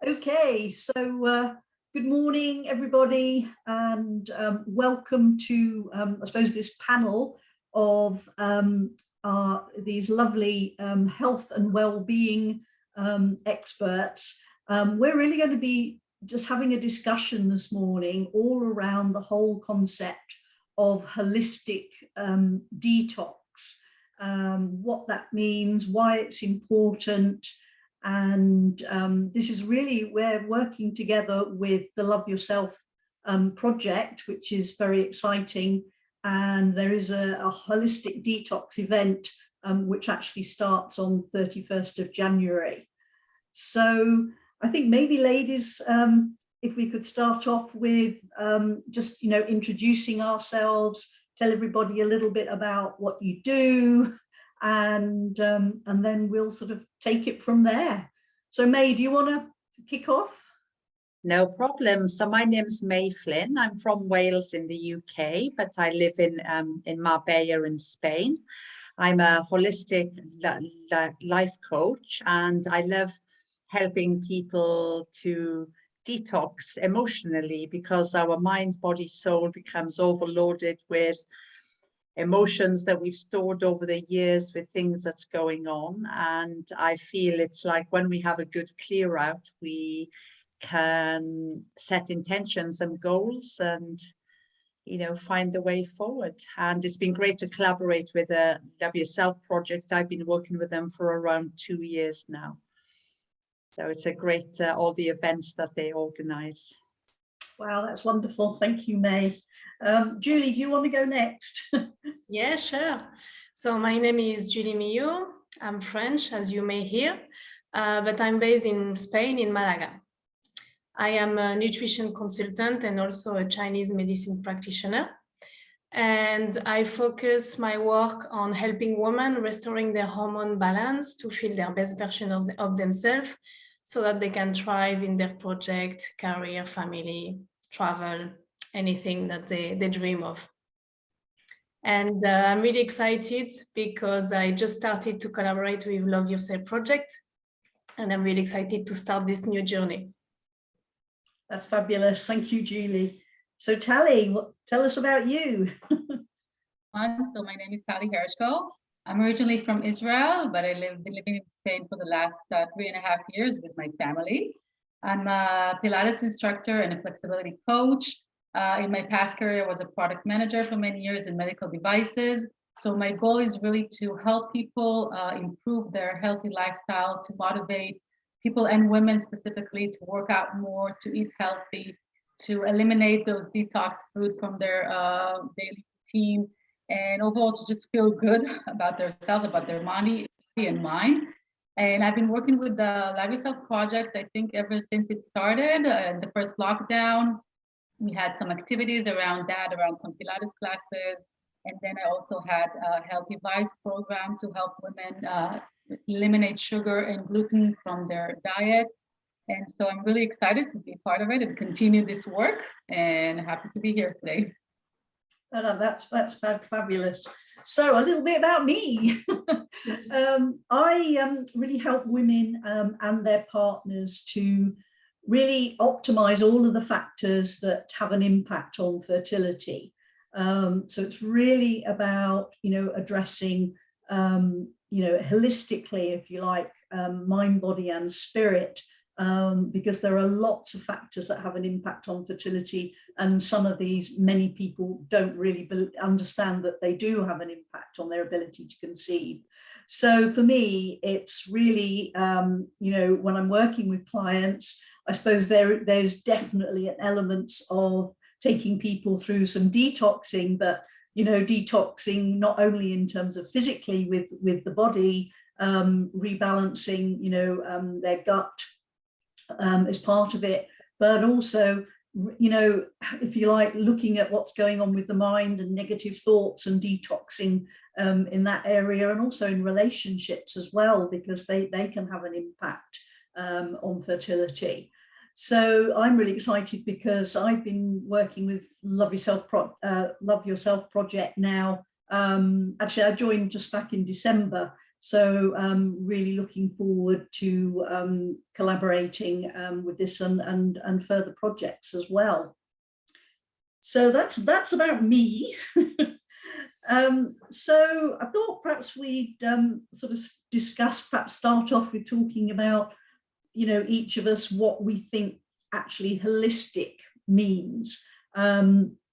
Okay, so good morning, everybody, and welcome to, I suppose, this panel of these lovely health and well-being experts. We're really going to be just having a discussion this morning all around the whole concept of holistic detox, what that means, why it's important. And this is really, we're working together with the Love Yourself project, which is very exciting. And there is a holistic detox event, which actually starts on 31st of January. So I think maybe ladies, if we could start off with just, introducing ourselves, tell everybody a little bit about what you do, and then we'll sort of take it from there. So May, do you want to kick off? No problem. So my name's May Flynn. I'm from Wales in the UK, but I live in Marbella in Spain. I'm a holistic life coach, and I love helping people to detox emotionally, because our mind, body, soul becomes overloaded with emotions that we've stored over the years with things that's going on. And I feel it's like when we have a good clear out, we can set intentions and goals and find the way forward. And it's been great to collaborate with the Love Yourself project. I've been working with them for around 2 years now, so it's a great all the events that they organize. Wow, that's wonderful. Thank you, May. Julie, do you want to go next? Yeah, sure. So my name is Julie Millot. I'm French, as you may hear, but I'm based in Spain, in Malaga. I am a nutrition consultant and also a Chinese medicine practitioner. And I focus my work on helping women restoring their hormone balance to feel their best version of themselves, so that they can thrive in their project, career, family, travel, anything that they dream of. And I'm really excited because I just started to collaborate with Love Yourself project, and I'm really excited to start this new journey. That's fabulous. Thank you, Julie. So Tali, tell us about you. So my name is Tali Hershko. I'm originally from Israel, but I been living in Spain for the last 3.5 years with my family. I'm a Pilates instructor and a flexibility coach. In my past career, I was a product manager for many years in medical devices. So my goal is really to help people improve their healthy lifestyle, to motivate people and women specifically to work out more, to eat healthy, to eliminate those detox food from their daily routine, and overall to just feel good about themselves, about their body and mind. And I've been working with the Love Yourself project, I think, ever since it started. The first lockdown, we had some activities around that, around some Pilates classes. And then I also had a Healthy Vibes program to help women eliminate sugar and gluten from their diet. And so I'm really excited to be part of it and continue this work, and happy to be here today. Oh, that's fabulous. So a little bit about me. I really help women and their partners to really optimize all of the factors that have an impact on fertility. So it's really about, addressing, holistically, if you like, mind, body and spirit, because there are lots of factors that have an impact on fertility, and some of these, many people don't really understand that they do have an impact on their ability to conceive. So for me, it's really, when I'm working with clients, I suppose there's definitely an element of taking people through some detoxing, but detoxing not only in terms of physically with the body, rebalancing, their gut as part of it, but also, if you like, looking at what's going on with the mind and negative thoughts and detoxing in that area, and also in relationships as well, because they can have an impact on fertility. So I'm really excited because I've been working with Love Yourself project now. Actually, I joined just back in December. So really looking forward to collaborating with this and further projects as well. So that's about me. So I thought perhaps we'd sort of discuss, perhaps start off with talking about, you know, each of us what we think actually holistic means.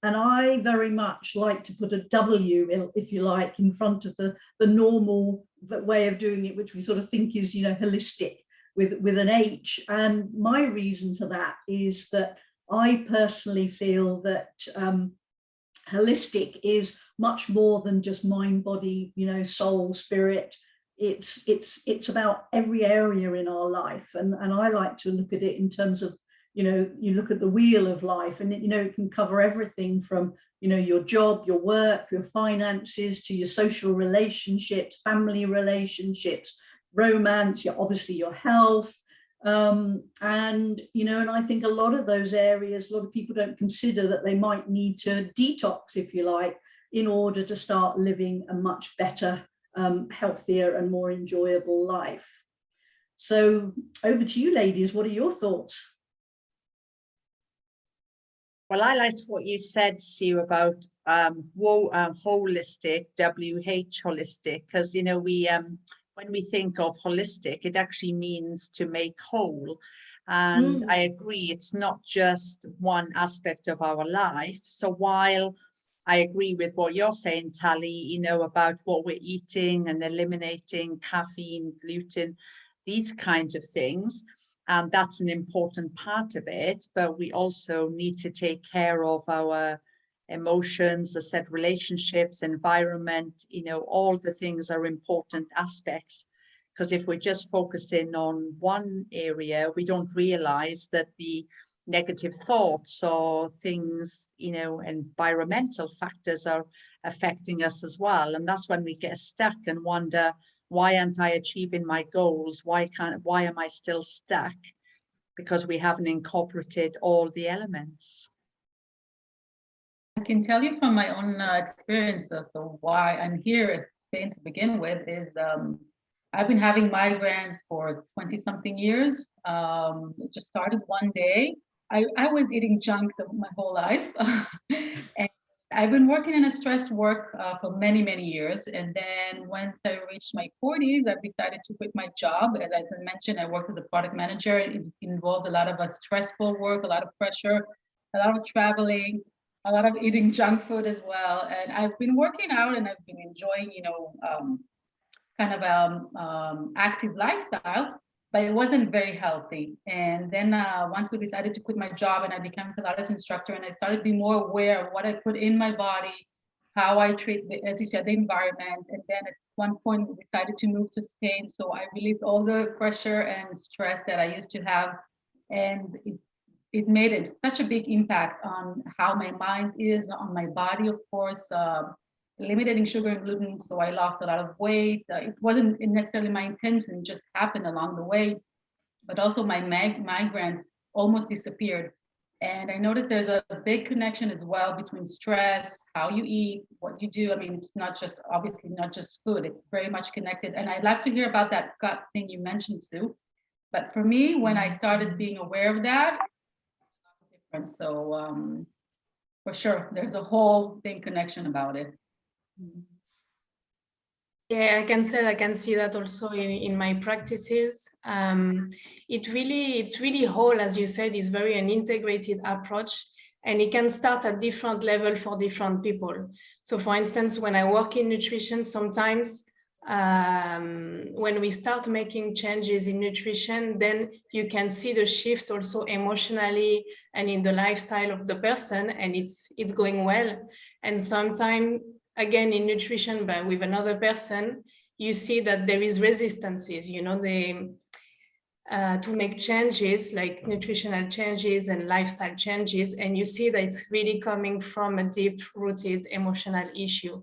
And I very much like to put a W, if you like, in front of the normal way of doing it, which we sort of think is, you know, holistic with an H. And my reason for that is that I personally feel that holistic is much more than just mind, body, you know, soul, spirit. It's about every area in our life. And I like to look at it in terms of, you know, you look at the wheel of life and, you know, it can cover everything from, you know, your job, your work, your finances, to your social relationships, family relationships, romance, obviously your health. And, you know, and I think a lot of those areas, a lot of people don't consider that they might need to detox, if you like, in order to start living a much better, healthier and more enjoyable life. So over to you, ladies. What are your thoughts? Well, I liked what you said, Sue, about holistic, WH holistic, because, you know, when we think of holistic, it actually means to make whole. And I agree, it's not just one aspect of our life. So while I agree with what you're saying, Tally, you know, about what we're eating and eliminating caffeine, gluten, these kinds of things, and that's an important part of it, but we also need to take care of our emotions, as said, relationships, environment, you know, all the things are important aspects. Because if we're just focusing on one area, we don't realize that the negative thoughts or things, you know, environmental factors are affecting us as well. And that's when we get stuck and wonder, why aren't I achieving my goals? Why am I still stuck? Because we haven't incorporated all the elements. I can tell you from my own experience, so why I'm here at Spain to begin with is I've been having migraines for 20-something years. It just started one day. I was eating junk my whole life. And I've been working in a stressed work for many, many years. And then once I reached my 40s, I decided to quit my job. As I mentioned, I worked as a product manager. It involved a lot of stressful work, a lot of pressure, a lot of traveling, a lot of eating junk food as well. And I've been working out and I've been enjoying, you know, kind of active lifestyle, but it wasn't very healthy. And then once we decided to quit my job and I became a Pilates instructor, and I started to be more aware of what I put in my body, how I treat, as you said, the environment. And then at one point we decided to move to Spain. So I released all the pressure and stress that I used to have. And it made such a big impact on how my mind is, on my body, of course, eliminating sugar and gluten. So I lost a lot of weight. It wasn't necessarily my intention, it just happened along the way. But also my migraines almost disappeared. And I noticed there's a big connection as well between stress, how you eat, what you do. I mean, it's not just, obviously not just food, it's very much connected. And I'd love to hear about that gut thing you mentioned, Sue. But for me, when I started being aware of that, different. So for sure, there's a whole thing connection about it. Yeah, I can see that also in my practices. It's really whole, as you said, it's very an integrated approach, and it can start at different level for different people. So for instance, when I work in nutrition, sometimes when we start making changes in nutrition, then you can see the shift also emotionally and in the lifestyle of the person, and it's going well. And sometimes again in nutrition, but with another person, you see that there is resistances, you know, to make changes like nutritional changes and lifestyle changes, and you see that it's really coming from a deep-rooted emotional issue,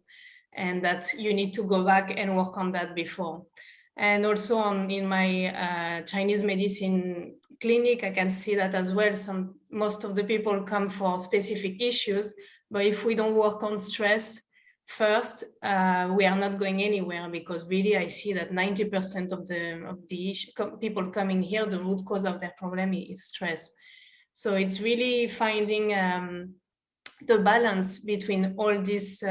and that you need to go back and work on that before. And also in my Chinese medicine clinic, I can see that as well. Most of the people come for specific issues, but if we don't work on stress, first, we are not going anywhere, because really I see that 90% of the people coming here, the root cause of their problem is stress. So it's really finding the balance between all this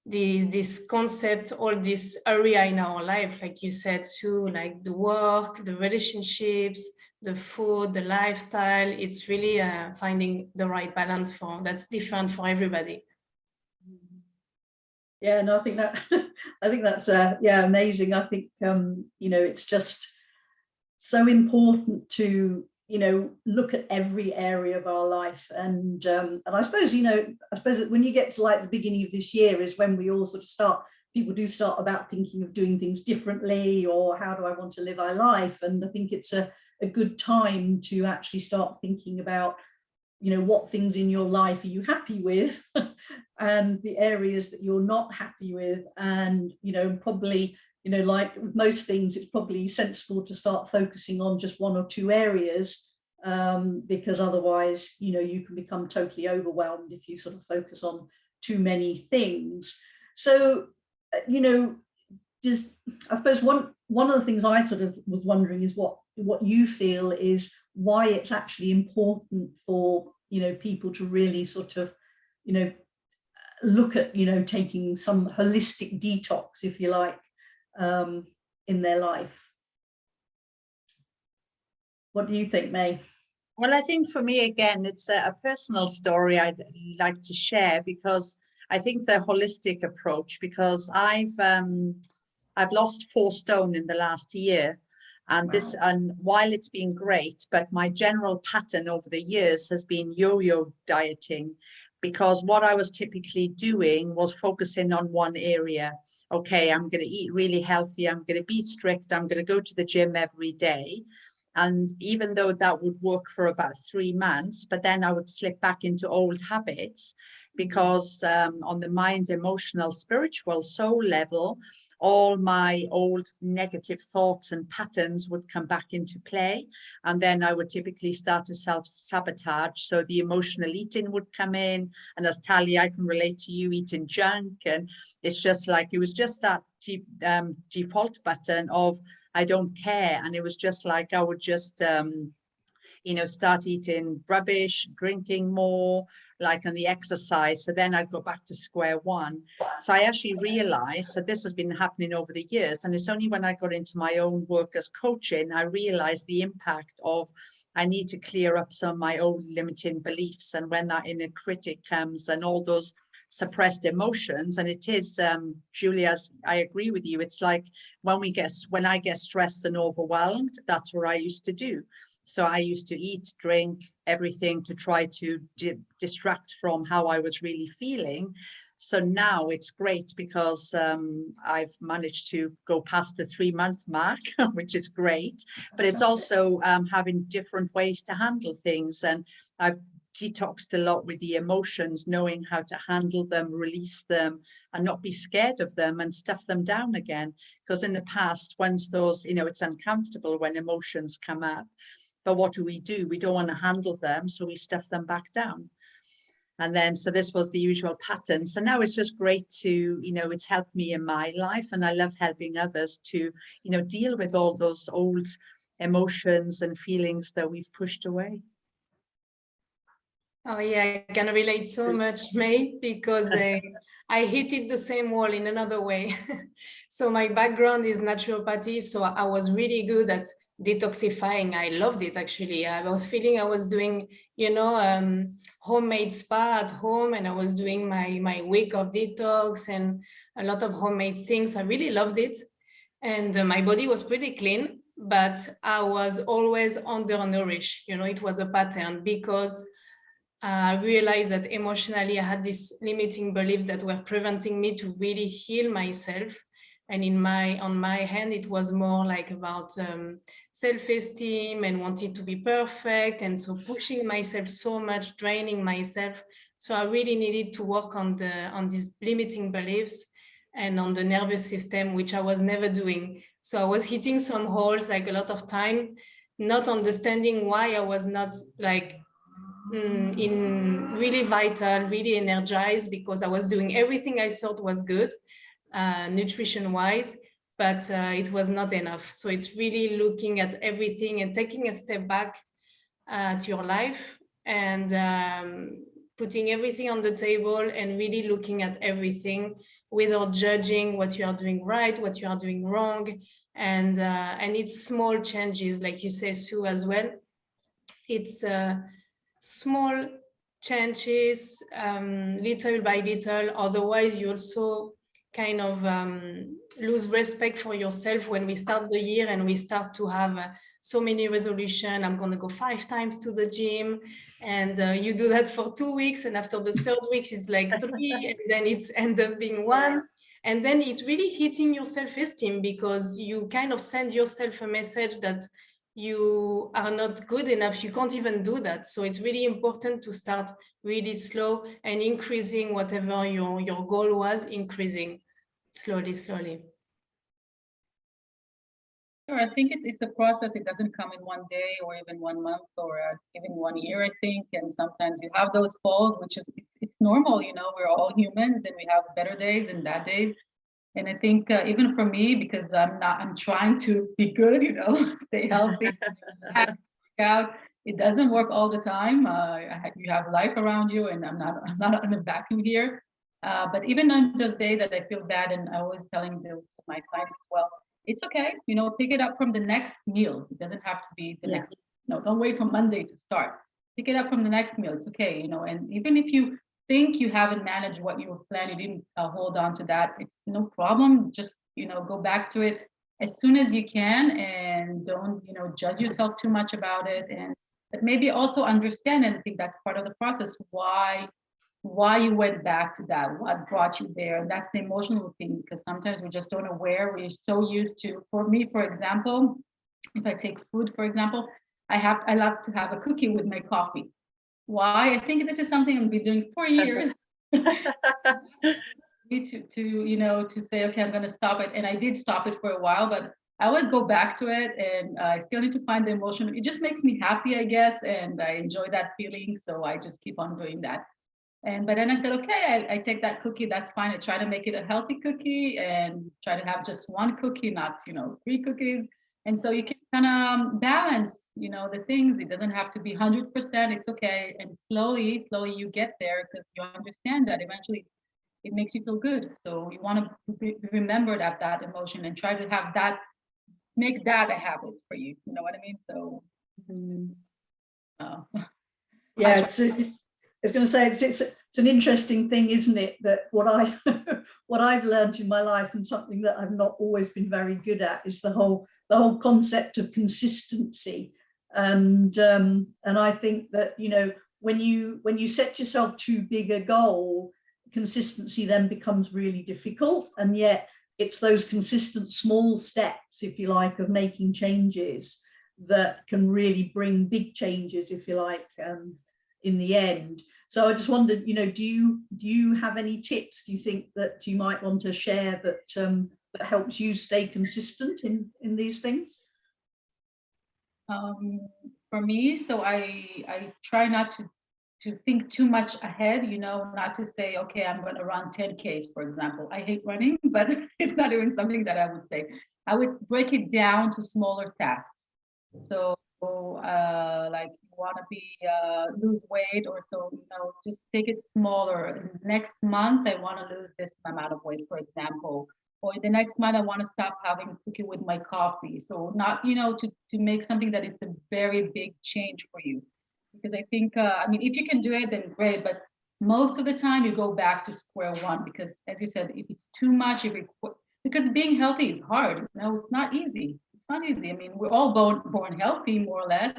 this concept, all this area in our life, like you said, Sue, like the work, the relationships, the food, the lifestyle. It's really finding the right balance that's different for everybody. Yeah, no, I think that I think that's yeah, amazing. I think you know, it's just so important to, you know, look at every area of our life. And I suppose, you know, I suppose that when you get to like the beginning of this year is when we all sort of start, people do start about thinking of doing things differently, or how do I want to live my life? And I think it's a good time to actually start thinking about, you know, what things in your life are you happy with and the areas that you're not happy with. And, you know, probably, you know, like with most things, it's probably sensible to start focusing on just one or two areas, because otherwise, you know, you can become totally overwhelmed if you sort of focus on too many things. So, you know, I suppose one of the things I sort of was wondering is what you feel is why it's actually important for, you know, people to really sort of, you know, look at, you know, taking some holistic detox, if you like, in their life. What do you think, May? Well, I think for me, again, it's a personal story I'd like to share, because I think the holistic approach, because I've lost 4 stone in the last year. And this, and while it's been great, but my general pattern over the years has been yo-yo dieting, because what I was typically doing was focusing on one area. Okay, I'm going to eat really healthy. I'm going to be strict. I'm going to go to the gym every day. And even though that would work for about 3 months, but then I would slip back into old habits, because on the mind, emotional, spiritual, soul level, all my old negative thoughts and patterns would come back into play. And then I would typically start to self-sabotage. So the emotional eating would come in. And as Talia, I can relate to you eating junk. And it's just like, it was just that default button of, I don't care. And it was just like, I would just, you know, start eating rubbish, drinking more, like on the exercise. So then I'd go back to square one. So I actually realized that this has been happening over the years. And it's only when I got into my own work as coaching, I realized the impact of, I need to clear up some of my old limiting beliefs. And when that inner critic comes and all those suppressed emotions, and it is, Julia, I agree with you. It's like when I get stressed and overwhelmed, that's what I used to do. So I used to eat, drink, everything to try to distract from how I was really feeling. So now it's great, because I've managed to go past the 3-month mark, which is great. But it's also having different ways to handle things. And I've detoxed a lot with the emotions, knowing how to handle them, release them, and not be scared of them and stuff them down again. Because in the past, once those, you know, it's uncomfortable when emotions come up. But what do? We don't want to handle them, so we stuff them back down. And then, so this was the usual pattern. So now it's just great to, you know, it's helped me in my life, and I love helping others to, you know, deal with all those old emotions and feelings that we've pushed away. Oh yeah, I can relate so much, May, because I hit it the same wall in another way. So my background is naturopathy, so I was really good at detoxifying. I loved it, actually. I was feeling I was doing, you know, homemade spa at home, and I was doing my week of detox and a lot of homemade things. I really loved it. And my body was pretty clean, but I was always undernourished. You know, it was a pattern, because I realized that emotionally I had this limiting belief that were preventing me to really heal myself. And on my hand, it was more like about self-esteem and wanting to be perfect. And so pushing myself so much, draining myself. So I really needed to work on these limiting beliefs and on the nervous system, which I was never doing. So I was hitting some holes like a lot of time, not understanding why I was not like in really vital, really energized, because I was doing everything I thought was good, nutrition wise, but it was not enough. So it's really looking at everything and taking a step back to your life, and putting everything on the table and really looking at everything without judging what you are doing right, what you are doing wrong. And it's small changes, like you say, Sue, as well. It's small changes, little by little. Otherwise, you also kind of lose respect for yourself when we start the year and we start to have so many resolutions. I'm going to go 5 times to the gym, and you do that for 2 weeks, and after the 3rd week it's like 3, and then it's end up being 1. And then it's really hitting your self-esteem, because you kind of send yourself a message that you are not good enough, you can't even do that. So it's really important to start really slow and increasing whatever your goal was, increasing slowly. Sure, I think it's a process. It doesn't come in one day or even 1 month or even 1 year, I think. And sometimes you have those falls, which is, it's normal, you know, we're all humans and we have better days and bad days. And I think even for me, because I'm trying to be good, you know, stay healthy, work out. It doesn't work all the time. You have life around you, and I'm not in a vacuum here. But even on those days that I feel bad, and I always telling those to my clients as well, it's okay. You know, pick it up from the next meal. It doesn't have to be the next. No, don't wait for Monday to start. Pick it up from the next meal. It's okay. You know, and even if you think you haven't managed what you were planning, you didn't hold on to that, it's no problem. Just, you know, go back to it as soon as you can, and don't, you know, judge yourself too much about it. And but maybe also understand, and I think that's part of the process, why you went back to that, what brought you there. And that's the emotional thing, because sometimes we just don't aware. We're so used to, for me, for example, if I take food, for example, I love to have a cookie with my coffee. Why? I think this is something I've been doing for years. to you know, to say, okay, I'm going to stop it. And I did stop it for a while, but I always go back to it, and I still need to find the emotion. It just makes me happy, I guess, and I enjoy that feeling. So I just keep on doing that. But then I said, okay, I take that cookie, that's fine. I try to make it a healthy cookie and try to have just 1 cookie, not, you know, 3 cookies. And so you can kind of balance, you know, the things. It doesn't have to be 100%. It's okay. And slowly you get there, because you understand that eventually it makes you feel good. So you want to remember that emotion and try to have that, make that a habit for you. You know what I mean? So, yeah, I was going to say it's an interesting thing, isn't it? That what I've learned in my life, and something that I've not always been very good at, is the whole concept of consistency. And I think that, you know, when you set yourself too big a goal, consistency then becomes really difficult. And yet it's those consistent small steps, if you like, of making changes that can really bring big changes, if you like, in the end. So I just wondered, you know, do you have any tips, do you think, that you might want to share that that helps you stay consistent in these things? For me, so I try not to think too much ahead, you know, not to say, okay, I'm going to run 10Ks, for example. I hate running, but it's not even something that I would say. I would break it down to smaller tasks. So like you want to be lose weight, or so, you know, just take it smaller. Next month I want to lose this amount of weight, for example, or the next month I want to stop having cookie with my coffee. So not, you know, to make something that is a very big change for you, because I think I mean, if you can do it, then great, but most of the time you go back to square one, because as you said, if it's too much, because being healthy is hard, you know, it's not easy. It's not easy. I mean, we're all born healthy, more or less,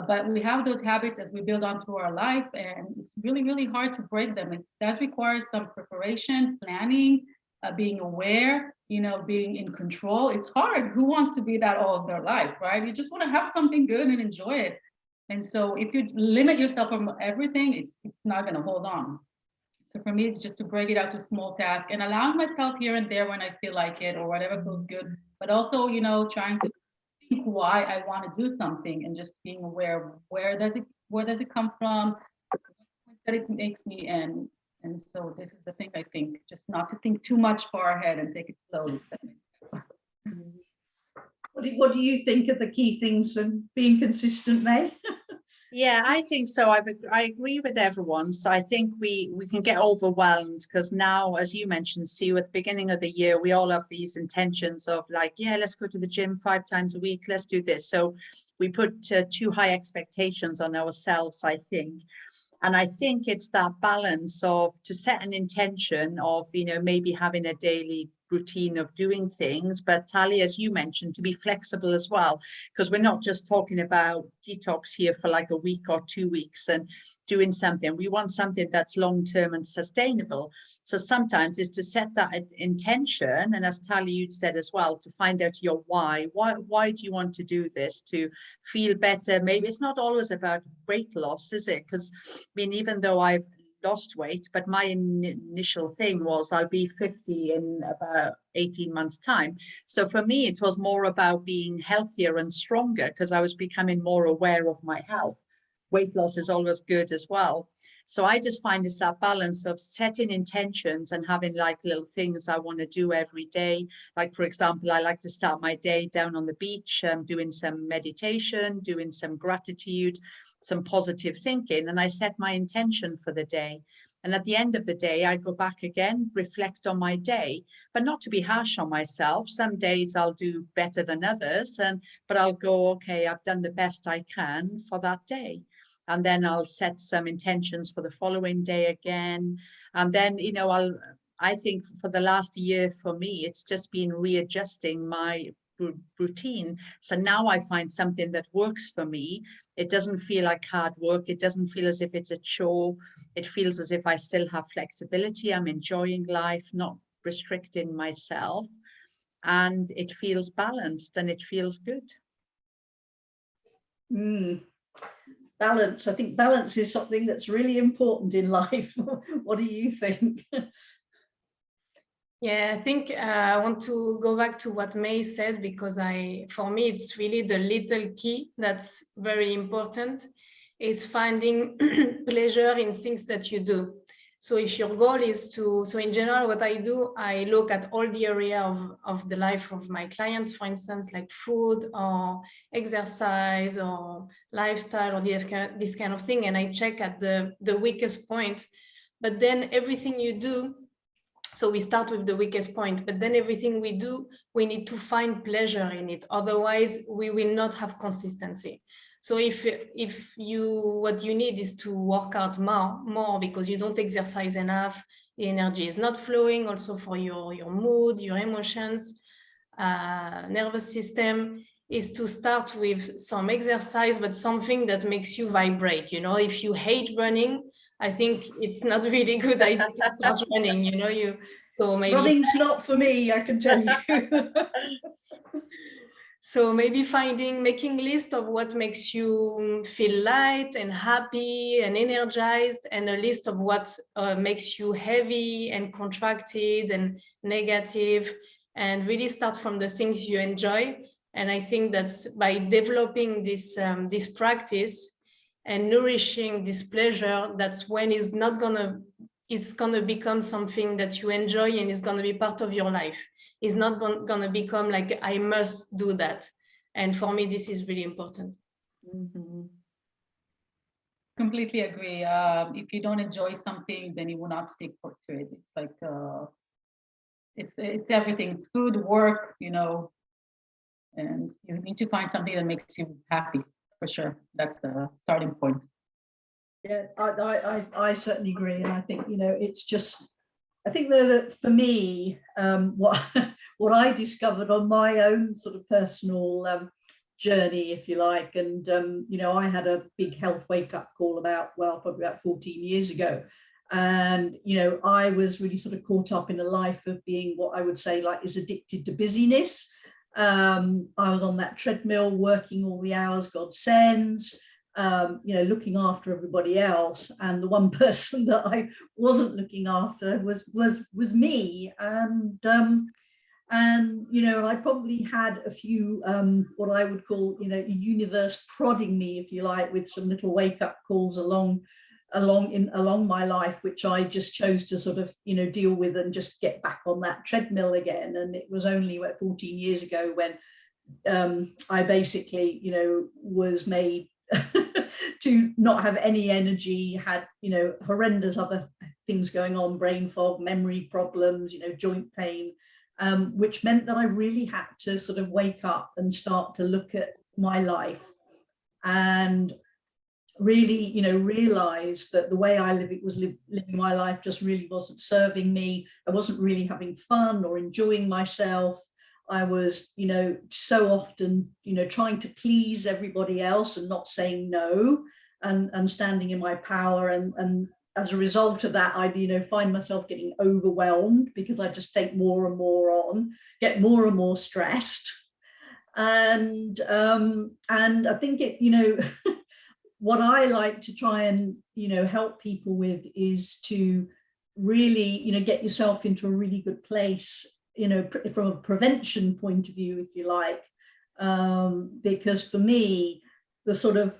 but we have those habits as we build on through our life, and it's really, really hard to break them. It does require some preparation, planning, being aware, you know, being in control. It's hard. Who wants to be that all of their life, right? You just want to have something good and enjoy it. And so if you limit yourself from everything, it's not going to hold on. So for me, it's just to break it out to small tasks and allowing myself here and there when I feel like it or whatever feels good, but also, you know, trying to think why I want to do something, and just being aware, where does it where does it come from, that it makes me, and so this is the thing, I think, just not to think too much far ahead and take it slowly. What do you think are the key things for being consistent, May? Yeah, I think so. I agree with everyone. So I think we can get overwhelmed because now, as you mentioned, Sue, at the beginning of the year, we all have these intentions of like, yeah, let's go to the gym 5 times a week. Let's do this. So we put too high expectations on ourselves, I think. And I think it's that balance of to set an intention of, you know, maybe having a daily routine of doing things, but Tali, as you mentioned, to be flexible as well, because we're not just talking about detox here for like a week or 2 weeks and doing something. We want something that's long-term and sustainable. So sometimes it's to set that intention, and as Tali, you said as well, to find out your why. Why do you want to do this? To feel better? Maybe it's not always about weight loss, is it? Because I mean, even though I've lost weight, but my initial thing was I'll be 50 in about 18 months time. So for me, it was more about being healthier and stronger because I was becoming more aware of my health. Weight loss is always good as well. So I just find it's that balance of setting intentions and having like little things I want to do every day. Like, for example, I like to start my day down on the beach, doing some meditation, doing some gratitude, some positive thinking, and I set my intention for the day. And at the end of the day, I go back again, reflect on my day, but not to be harsh on myself. Some days I'll do better than others, but I'll go, okay, I've done the best I can for that day. And then I'll set some intentions for the following day again. And then, you know, I think for the last year for me, it's just been readjusting my routine. So now I find something that works for me. It doesn't feel like hard work. It doesn't feel as if it's a chore. It feels as if I still have flexibility. I'm enjoying life, not restricting myself. And it feels balanced and it feels good. Balance. I think balance is something that's really important in life. What do you think? Yeah, I think I want to go back to what May said, because for me, it's really the little key that's very important, is finding pleasure in things that you do. So if your goal is so in general, what I do, I look at all the area of the life of my clients, for instance, like food or exercise or lifestyle or this kind of thing. And I check at the weakest point, but then everything you do, so we start with the weakest point, but then everything we do, we need to find pleasure in it. Otherwise, we will not have consistency. So if what you need is to work out more because you don't exercise enough, the energy is not flowing also for your mood, your emotions, nervous system, is to start with some exercise, but something that makes you vibrate. You know, if you hate running, I think it's not really good idea to start running, you know, so maybe running's not for me, I can tell you. So maybe making a list of what makes you feel light and happy and energized, and a list of what makes you heavy and contracted and negative, and really start from the things you enjoy. And I think that's by developing this practice and nourishing this pleasure, that's when it's gonna become something that you enjoy and is gonna be part of your life. It's not gonna become like, I must do that. And for me, this is really important. Mm-hmm. Completely agree. If you don't enjoy something, then you will not stick to it. It's like it's everything. It's food, work, you know, and you need to find something that makes you happy. For sure, that's the starting point. Yeah, I certainly agree, and I think, you know, it's just, I think that for me, what I discovered on my own sort of personal journey, if you like, and you know, I had a big health wake-up call probably about 14 years ago, and you know, I was really sort of caught up in a life of being what I would say like is addicted to busyness. I was on that treadmill, working all the hours God sends, you know, looking after everybody else, and the one person that I wasn't looking after was me. And And, you know, I probably had a few, what I would call, you know, universe prodding me, if you like, with some little wake up calls along my life, which I just chose to sort of, you know, deal with and just get back on that treadmill again. And it was only 14 years ago when I basically, you know, was made to not have any energy, had, you know, horrendous other things going on, brain fog, memory problems, you know, joint pain, which meant that I really had to sort of wake up and start to look at my life and really, you know, realize that the way I living my life just really wasn't serving me. I wasn't really having fun or enjoying myself. I was, you know, so often, you know, trying to please everybody else and not saying no, and standing in my power. And as a result of that, I'd, you know, find myself getting overwhelmed because I just take more and more on, get more and more stressed. And I think it, you know, what I like to try and, you know, help people with is to really, you know, get yourself into a really good place, you know, from a prevention point of view, if you like, because for me, the sort of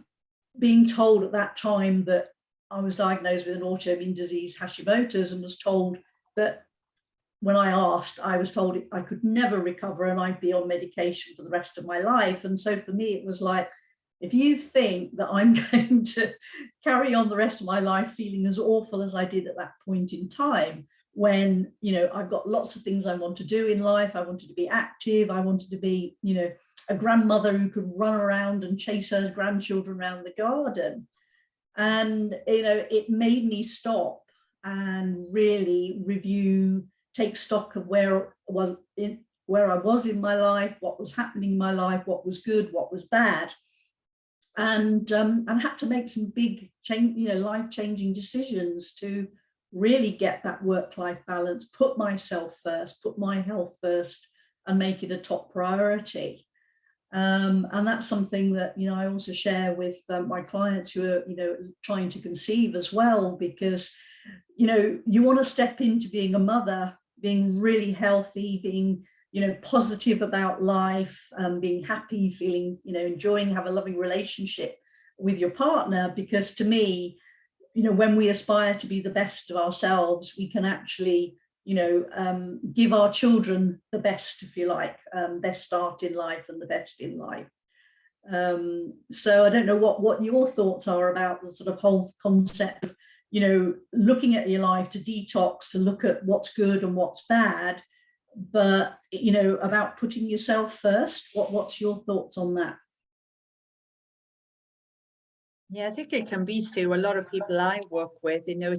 being told at that time that I was diagnosed with an autoimmune disease, Hashimoto's, and was told that when I asked, I was told I could never recover and I'd be on medication for the rest of my life. And so for me, it was like, if you think that I'm going to carry on the rest of my life feeling as awful as I did at that point in time, when, you know, I've got lots of things I want to do in life. I wanted to be active. I wanted to be, you know, a grandmother who could run around and chase her grandchildren around the garden. And, you know, it made me stop and really review, take stock of where I was in my life, what was happening in my life, what was good, what was bad. And had to make some big change, you know, life-changing decisions to really get that work-life balance, put myself first, put my health first, and make it a top priority. And that's something that, you know, I also share with my clients who are, you know, trying to conceive as well, because, you know, you want to step into being a mother, being really healthy, being, you know, positive about life, being happy, feeling, you know, enjoying, have a loving relationship with your partner. Because to me, you know, when we aspire to be the best of ourselves, we can actually, you know, give our children the best, if you like, best start in life and the best in life. So I don't know what your thoughts are about the sort of whole concept of, you know, looking at your life to detox, to look at what's good and what's bad, but, you know, about putting yourself first. What's your thoughts on that? Yeah, I think it can be, Sue. A lot of people I work with, you know,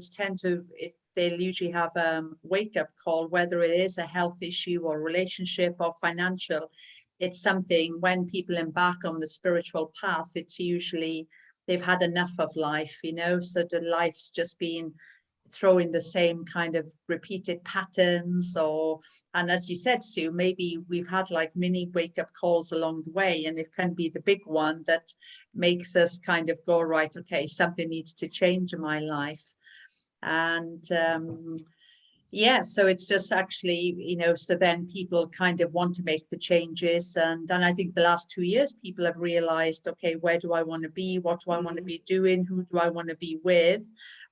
they'll usually have a wake-up call, whether it is a health issue or relationship or financial. It's something when people embark on the spiritual path, it's usually they've had enough of life, you know, so the life's just been throwing the same kind of repeated patterns, and as you said, Sue, maybe we've had like mini wake-up calls along the way, and it can be the big one that makes us kind of go, right, okay, something needs to change in my life. And yeah, so it's just actually, you know, so then people kind of want to make the changes. And I think the last 2 years, people have realized, okay, where do I want to be? What do I want to be doing? Who do I want to be with?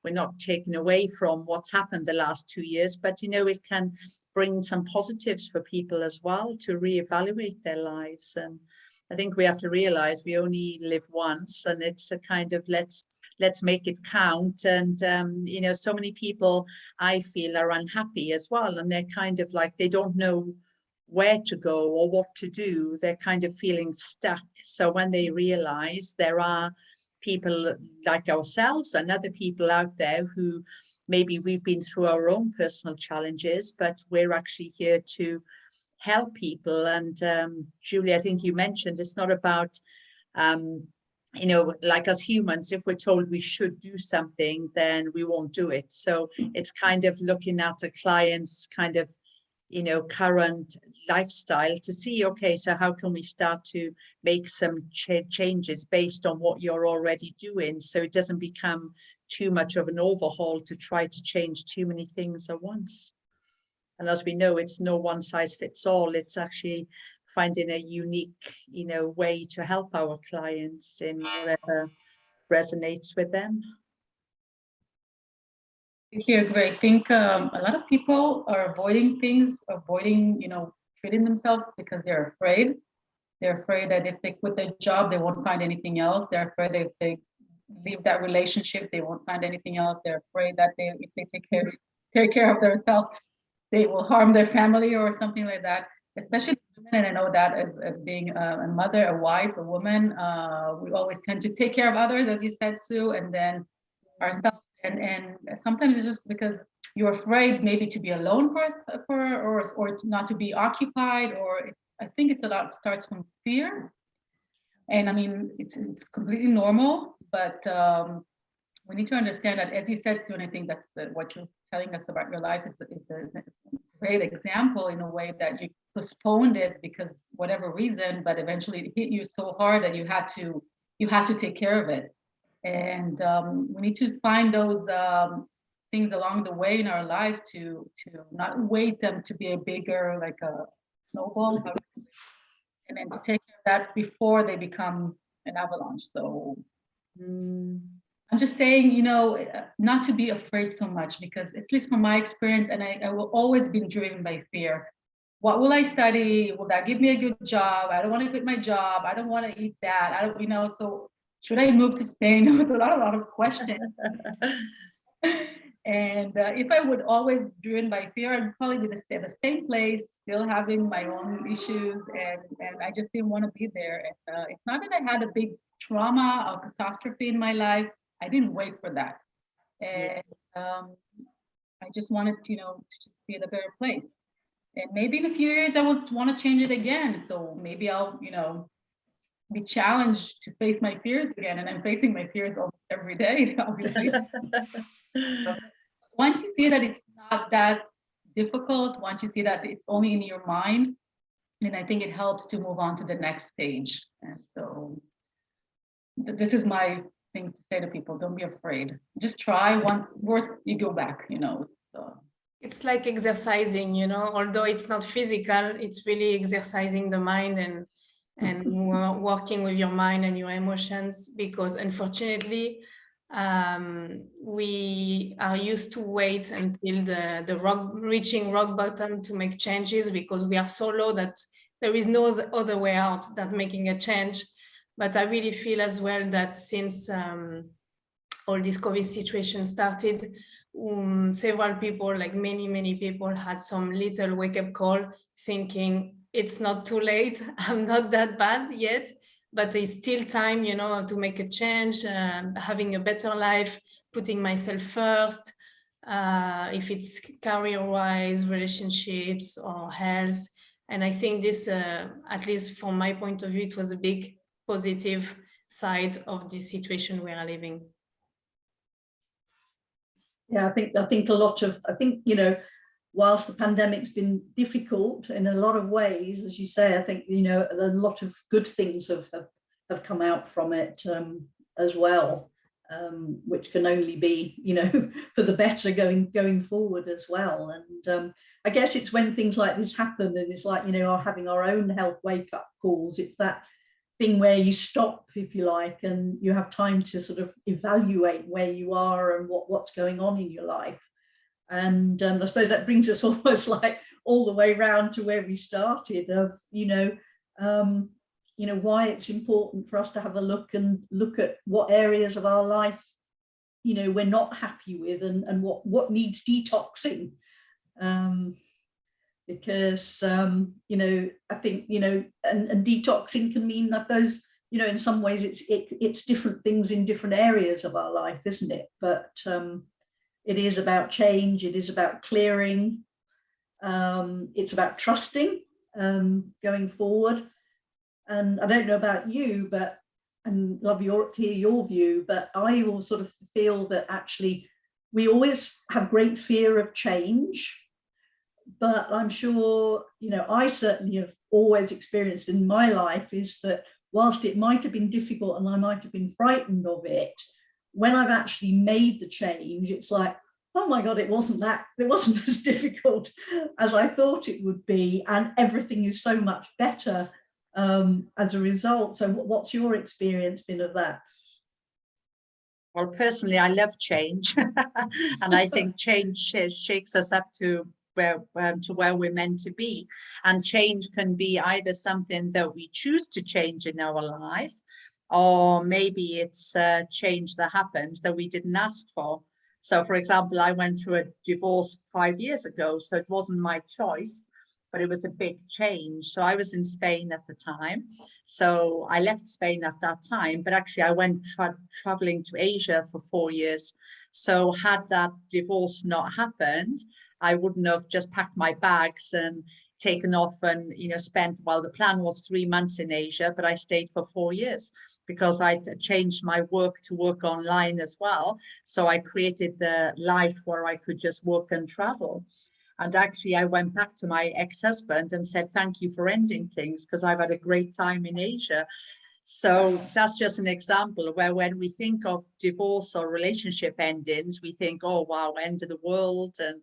We're not taking away from what's happened the last 2 years, but, you know, it can bring some positives for people as well to reevaluate their lives. And I think we have to realize we only live once, and it's a kind of let's make it count. And you know, so many people I feel are unhappy as well, and they're kind of like they don't know where to go or what to do. They're kind of feeling stuck. So when they realize there are people like ourselves and other people out there who maybe we've been through our own personal challenges, but we're actually here to help people. And Julie, I think you mentioned it's not about you know, like as humans, if we're told we should do something, then we won't do it. So it's kind of looking at a client's kind of, you know, current lifestyle to see, okay, so how can we start to make some changes based on what you're already doing, so it doesn't become too much of an overhaul to try to change too many things at once. And as we know, it's no one size fits all. It's actually finding a unique, way to help our clients in whatever resonates with them. I agree. I think a lot of people are avoiding things, treating themselves because they're afraid. They're afraid that if they quit their job, they won't find anything else. They're afraid that if they leave that relationship, they won't find anything else. They're afraid that if they take care of themselves, they will harm their family or something like that. Especially women, and I know that as being a mother, a wife, a woman, we always tend to take care of others, as you said, Sue, and then ourselves. And sometimes it's just because you're afraid maybe to be alone or not to be occupied, or I think it's a lot starts from fear. And I mean, it's completely normal, but we need to understand that, as you said, Sue, and I think that's what you're telling us about your life is a great example in a way that you postponed it because whatever reason, but eventually it hit you so hard that you had to take care of it. And we need to find those things along the way in our life to not wait them to be a bigger, like a snowball, and then to take care of that before they become an avalanche. So I'm just saying, not to be afraid so much, because at least from my experience, and I will always be driven by fear. What will I study? Will that give me a good job? I don't want to quit my job. I don't want to eat that. I don't, so should I move to Spain? It's a lot of questions. And if I would always be driven by fear, I'd probably be at the same place, still having my own issues, and I just didn't want to be there. And it's not that I had a big trauma or catastrophe in my life. I didn't wait for that, and I just wanted, to just be in a better place. And maybe in a few years I will want to change it again. So maybe I'll, be challenged to face my fears again, and I'm facing my fears every day, obviously. Once you see that it's not that difficult, once you see that it's only in your mind, then I think it helps to move on to the next stage. And so this is my thing to say to people: don't be afraid. Just try. Once, worst, you go back. It's like exercising, although it's not physical, it's really exercising the mind and working with your mind and your emotions, because unfortunately we are used to wait until reaching rock bottom to make changes, because we are so low that there is no other way out than making a change. But I really feel as well that since all this COVID situation started, several people, like many people, had some little wake-up call, thinking it's not too late, I'm not that bad yet, but it's still time, to make a change, having a better life, putting myself first, if it's career-wise, relationships or health. And I think this, at least from my point of view, it was a big positive side of this situation we are living. Yeah, I think whilst the pandemic's been difficult in a lot of ways, as you say, I think, a lot of good things have come out from it as well, which can only be, for the better going forward as well. And I guess it's when things like this happen, and it's like, having our own health wake-up calls, it's that thing where you stop, if you like, and you have time to sort of evaluate where you are and what's going on in your life. And I suppose that brings us almost like all the way round to where we started, of why it's important for us to have a look at what areas of our life we're not happy with, and what needs detoxing, because I think and detoxing can mean that those in some ways it's different things in different areas of our life, isn't it? But it is about change. It is about clearing. It's about trusting going forward. And I don't know about you, and love to hear your view, but I will sort of feel that actually we always have great fear of change. But I'm sure, I certainly have always experienced in my life is that whilst it might have been difficult and I might have been frightened of it, when I've actually made the change, it's like, oh my God, it wasn't as difficult as I thought it would be. And everything is so much better as a result. So what's your experience been of that? Well, personally, I love change. And I think change shakes us up to where we're meant to be. And change can be either something that we choose to change in our life, or maybe it's a change that happens that we didn't ask for. So, for example, I went through a divorce 5 years ago, so it wasn't my choice, but it was a big change. So I was in Spain at the time. So I left Spain at that time, but actually I went traveling to Asia for 4 years. So had that divorce not happened, I wouldn't have just packed my bags and taken off and, spent, well, the plan was 3 months in Asia, but I stayed for 4 years because I'd changed my work to work online as well. So I created the life where I could just work and travel. And actually, I went back to my ex-husband and said, thank you for ending things, because I've had a great time in Asia. So that's just an example where when we think of divorce or relationship endings, we think, oh, wow, end of the world and,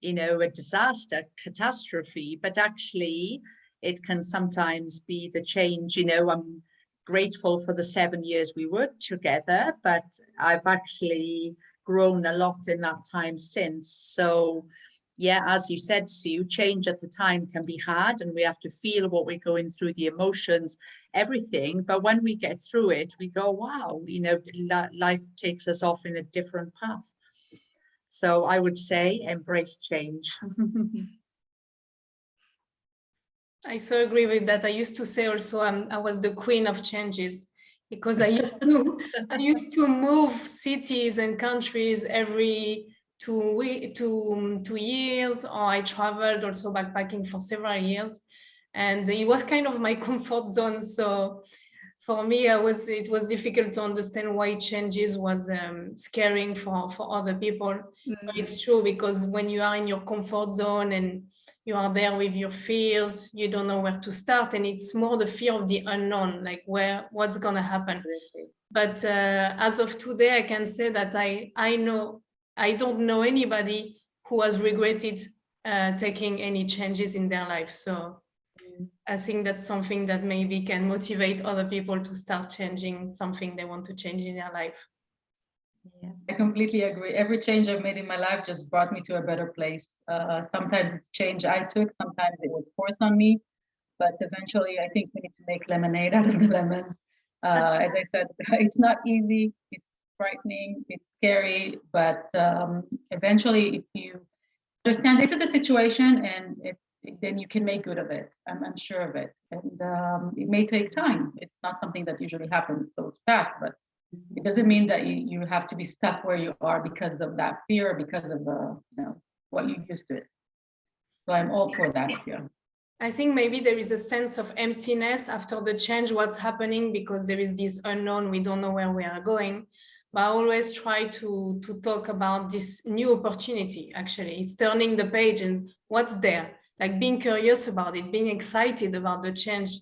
a disaster, catastrophe. But actually, it can sometimes be the change. I'm grateful for the 7 years we worked together, but I've actually grown a lot in that time since. So yeah, as you said, Sue, change at the time can be hard and we have to feel what we're going through, the emotions, everything. But when we get through it, we go, wow, life takes us off in a different path. So I would say embrace change. I so agree with that. I used to say also I was the queen of changes, because I used to move cities and countries every 2 years, or I traveled also backpacking for several years, and it was kind of my comfort zone. So for me, it was difficult to understand why changes was scaring for other people. But it's true, because when you are in your comfort zone and you are there with your fears, you don't know where to start, and it's more the fear of the unknown, like what's gonna happen. But as of today, I can say that I don't know anybody who has regretted taking any changes in their life. So I think that's something that maybe can motivate other people to start changing something they want to change in their life. Yeah, I completely agree. Every change I've made in my life just brought me to a better place. Sometimes it's change I took, sometimes it was forced on me, but eventually I think we need to make lemonade out of the lemons. As I said, it's not easy, it's frightening, it's scary, but eventually if you understand this is the situation and then you can make good of it. I'm sure of it. And it may take time. It's not something that usually happens so fast, but it doesn't mean that you have to be stuck where you are because of that fear, because of what you used to it. So I'm all for that. Yeah. I think maybe there is a sense of emptiness after the change, what's happening, because there is this unknown, we don't know where we are going. But I always try to talk about this new opportunity. Actually, it's turning the page and what's there, like being curious about it, being excited about the change,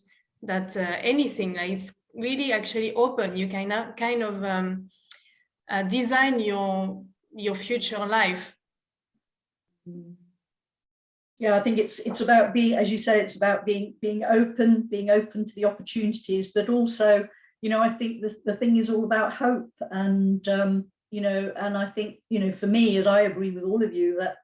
that anything, like it's really actually open. You can kind of design your future life. Yeah, I think it's about being, as you say, it's about being open to the opportunities, but also, I think the thing is all about hope. And and I think, for me, as I agree with all of you, that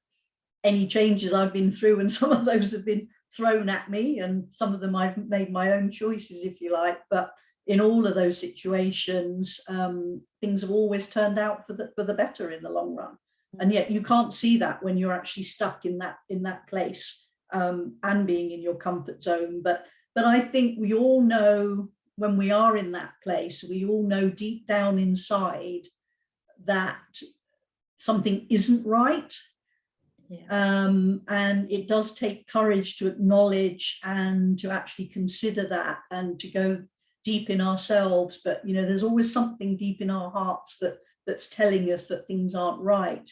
any changes I've been through, and some of those have been thrown at me, and some of them I've made my own choices, if you like, but in all of those situations, things have always turned out for the better in the long run. And yet you can't see that when you're actually stuck in that place and being in your comfort zone. But I think we all know, when we are in that place, we all know deep down inside that something isn't right. Yeah. And it does take courage to acknowledge and to actually consider that and to go deep in ourselves. But there's always something deep in our hearts that's telling us that things aren't right.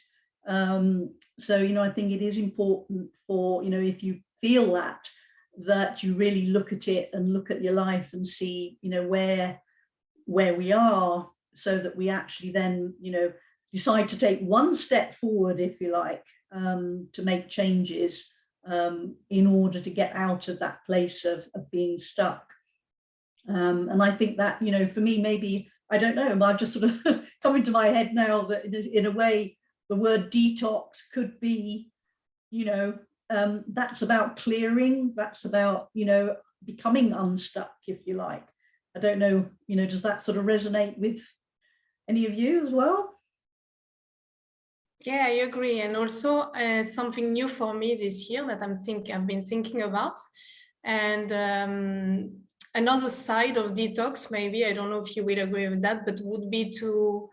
So I think it is important for, if you feel that you really look at it and look at your life and see where we are, so that we actually then decide to take one step forward, if you like, to make changes in order to get out of that place of being stuck. And I think that, you know, for me, maybe, I don't know, but I've just sort of come into my head now that in a way, the word detox could be, you know, that's about clearing, that's about, you know, becoming unstuck, if you like. I don't know, you know, does that sort of resonate with any of you as well? Yeah, I agree. And also something new for me this year that I've been thinking about. And another side of detox, maybe, I don't know if you will agree with that, but would be to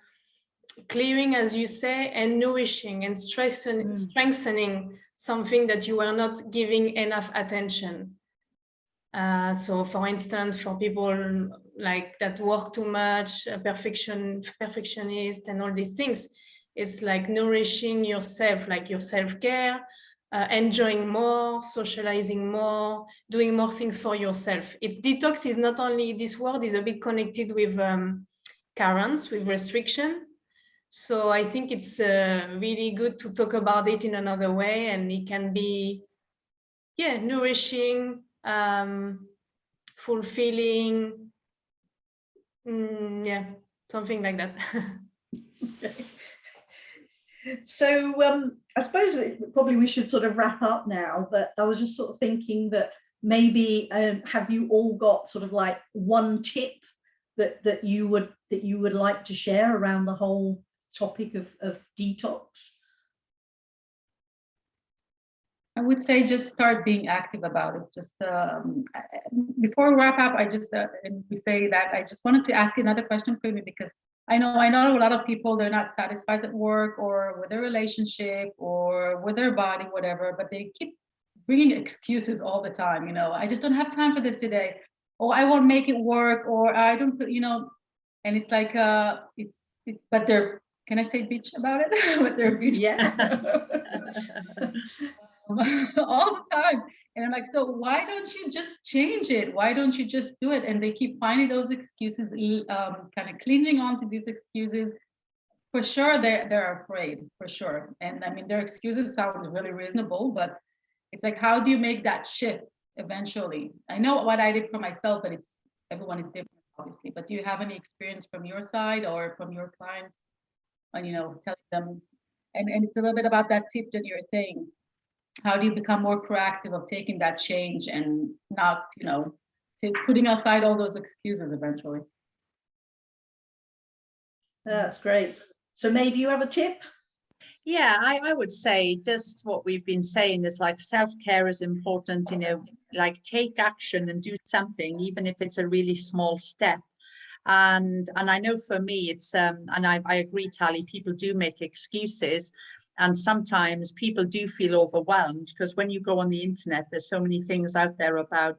clearing, as you say, and nourishing and strengthening something that you are not giving enough attention. So for instance, for people like that work too much, perfectionist and all these things, it's like nourishing yourself, like your self-care, enjoying more, socializing more, doing more things for yourself. Detox is not only, this word is a bit connected with currents, with restriction. So I think it's really good to talk about it in another way, and it can be, yeah, nourishing, fulfilling, yeah, something like that. So I suppose probably we should sort of wrap up now, but I was just sort of thinking that maybe have you all got sort of like one tip that you would like to share around the whole topic of detox? I would say just start being active about it. Just before we wrap up, I just and we say that I just wanted to ask you another question for you, because I know a lot of people, they're not satisfied at work or with their relationship or with their body, whatever, but they keep bringing excuses all the time. You know, I just don't have time for this today, or I won't make it work, or I don't, you know, and it's like it's but they're, can I say bitch about it? But they're bitch. Yeah. All the time. And I'm like, so why don't you just change it? Why don't you just do it? And they keep finding those excuses, kind of clinging on to these excuses. For sure, they're afraid, for sure. And I mean, their excuses sound really reasonable, but it's like, how do you make that shift eventually? I know what I did for myself, but everyone is different, obviously. But do you have any experience from your side or from your clients on, you know, telling them? And it's a little bit about that tip that you're saying. How do you become more proactive of taking that change and not, you know, putting aside all those excuses eventually? That's great. So May, do you have a tip? Yeah, I would say just what we've been saying is like self-care is important, you know, like take action and do something, even if it's a really small step. And I know for me, it's, and I agree, Tally, people do make excuses. And sometimes people do feel overwhelmed because when you go on the internet, there's so many things out there about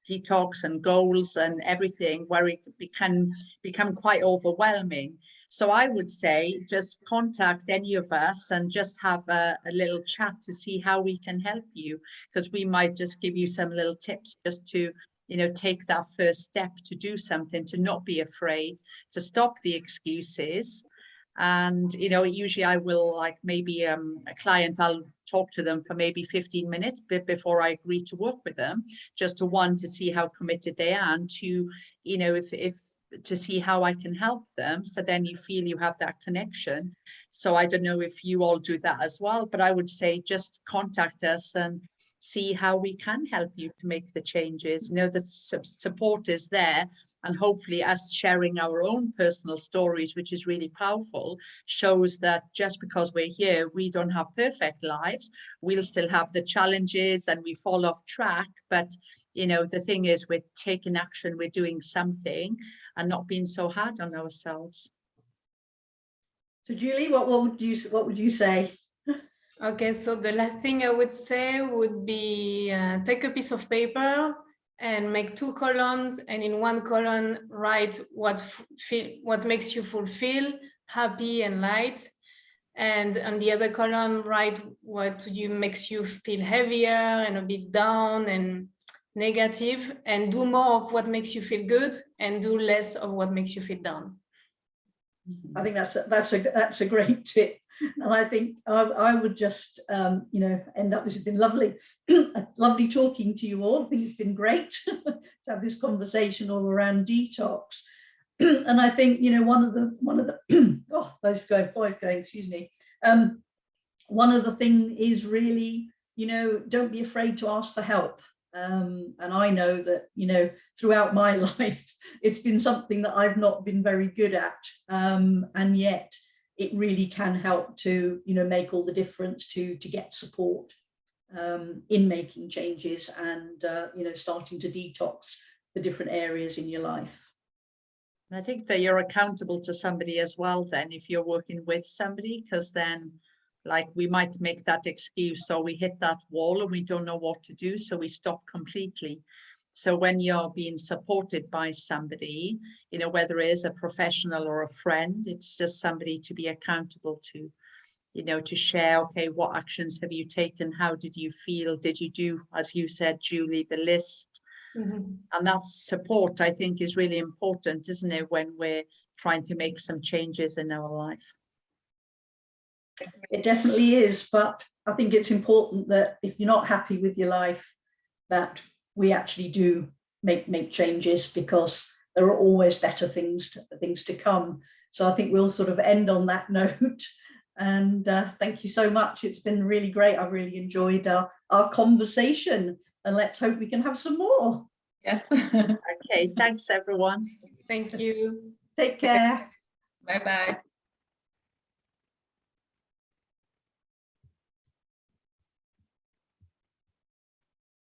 detox and goals and everything where it can become quite overwhelming. So I would say just contact any of us and just have a little chat to see how we can help you, because we might just give you some little tips just to, you know, take that first step to do something, to not be afraid, to stop the excuses. And, you know, usually I will, like, maybe a client, I'll talk to them for maybe 15 minutes before I agree to work with them, just to see how committed they are, and to, you know, if to see how I can help them. So then you feel you have that connection. So I don't know if you all do that as well, but I would say just contact us and see how we can help you to make the changes. You know, the support is there, and hopefully us sharing our own personal stories, which is really powerful, shows that just because we're here, we don't have perfect lives. We'll still have the challenges and we fall off track, but you know, the thing is, we're taking action, we're doing something, and not being so hard on ourselves. So Julie, what would you say? Okay, so the last thing I would say would be take a piece of paper and make 2 columns, and in one column write what makes you fulfilled, happy and light, and on the other column write what makes you feel heavier and a bit down and negative, and do more of what makes you feel good and do less of what makes you feel down. I think that's a great tip. And I think I would just, end up, this has been lovely, lovely talking to you all. I think it's been great to have this conversation all around detox. And I think, one of the, those going, excuse me. One of the things is really, don't be afraid to ask for help. And I know that, throughout my life, it's been something that I've not been very good at. And yet it really can help to, make all the difference to get support in making changes and, starting to detox the different areas in your life. And I think that you're accountable to somebody as well, then, if you're working with somebody, because then, like, we might make that excuse, so we hit that wall and we don't know what to do, so we stop completely. So when you're being supported by somebody, whether it is a professional or a friend, it's just somebody to be accountable to, to share, okay, what actions have you taken? How did you feel? Did you do, as you said, Julie, the list? Mm-hmm. And that support, I think, is really important, isn't it, when we're trying to make some changes in our life? It definitely is, but I think it's important that if you're not happy with your life, that we actually do make changes, because there are always better things to come. So I think we'll sort of end on that note. And thank you so much. It's been really great. I've really enjoyed our conversation, and let's hope we can have some more. Yes. Okay, thanks everyone. Thank you. Take care. Bye-bye.